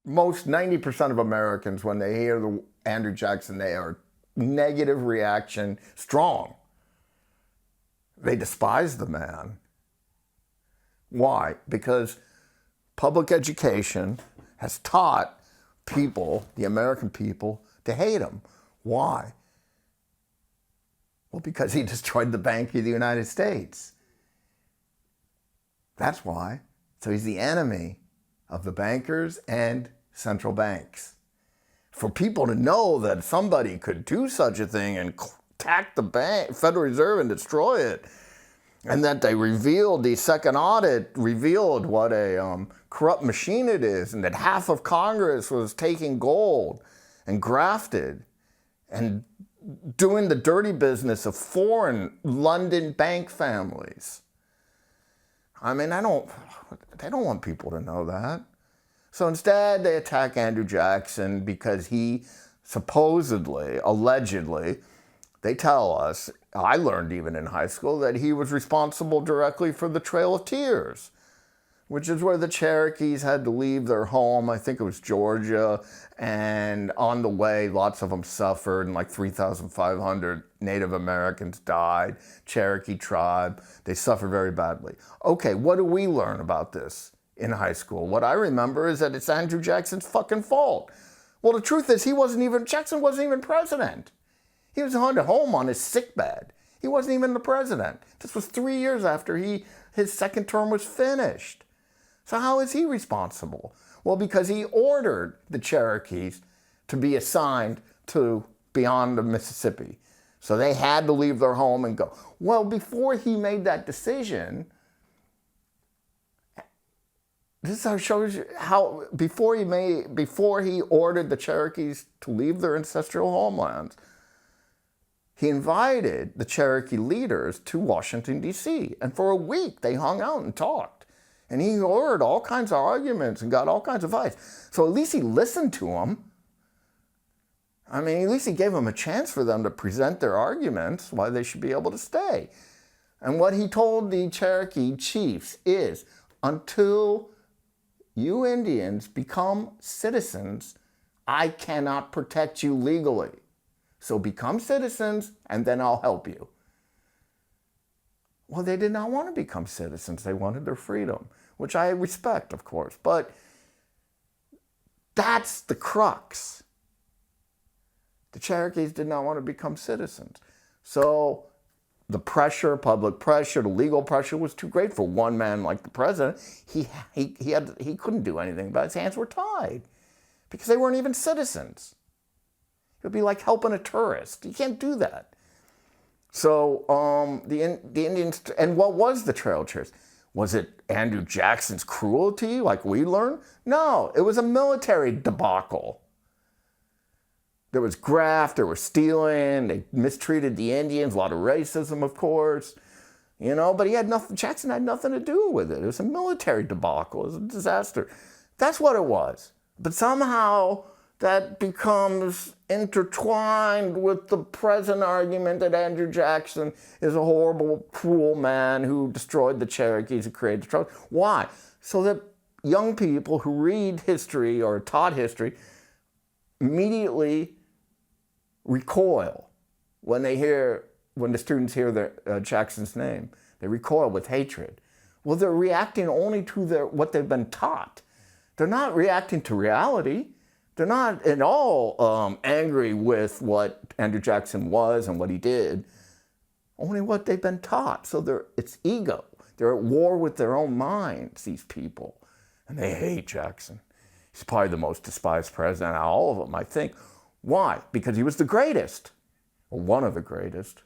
most 90% of Americans, when they hear the Andrew Jackson, they are negative reaction strong. They despise the man. Why? Because public education has taught people, the American people, to hate him. Why? Well, because he destroyed the Bank of the United States. That's why. So he's the enemy of the bankers and central banks. For people to know that somebody could do such a thing and attack the Federal Reserve and destroy it, and that they revealed, the second audit revealed what a corrupt machine it is, and that half of Congress was taking gold and grafted and doing the dirty business of foreign London bank families. I mean, they don't want people to know that. So instead, they attack Andrew Jackson because he supposedly, allegedly, they tell us, I learned even in high school, that he was responsible directly for the Trail of Tears, which is where the Cherokees had to leave their home. I think it was Georgia. And on the way, lots of them suffered, and like 3,500 Native Americans died, Cherokee tribe. They suffered very badly. Okay, what do we learn about this in high school? What I remember is that it's Andrew Jackson's fucking fault. Well, the truth is, Jackson wasn't even president. He was at home on his sickbed. He wasn't even the president. This was 3 years after his second term was finished. So how is he responsible? Well, because he ordered the Cherokees to be assigned to beyond the Mississippi. So they had to leave their home and go. Well, before he made that decision, this shows you how before he ordered the Cherokees to leave their ancestral homelands, he invited the Cherokee leaders to Washington, D.C. And for a week, they hung out and talked. And he heard all kinds of arguments and got all kinds of advice. So at least he listened to them. I mean, at least he gave them a chance for them to present their arguments why they should be able to stay. And what he told the Cherokee chiefs is, until you Indians become citizens, I cannot protect you legally. So become citizens, and then I'll help you. Well, they did not want to become citizens. They wanted their freedom, which I respect, of course. But that's the crux. The Cherokees did not want to become citizens. So the pressure, public pressure, the legal pressure was too great for one man like the president. He couldn't do anything, but his hands were tied because they weren't even citizens. It would be like helping a tourist. You can't do that. So the Indians, and what was the Trail of Tears? Was it Andrew Jackson's cruelty like we learned? No, it was a military debacle. There was graft, there was stealing, they mistreated the Indians, a lot of racism, of course. You know, but Jackson had nothing to do with it. It was a military debacle, it was a disaster. That's what it was. But somehow that becomes intertwined with the present argument that Andrew Jackson is a horrible, cruel man who destroyed the Cherokees and created the trouble. Why? So that young people who read history or are taught history immediately recoil when the students hear Jackson's name. They recoil with hatred. Well, they're reacting only to what they've been taught. They're not reacting to reality. They're not at all angry with what Andrew Jackson was and what he did, only what they've been taught. So it's ego. They're at war with their own minds, these people. And they hate Jackson. He's probably the most despised president out of all of them, I think. Why? Because he was the greatest, or one of the greatest.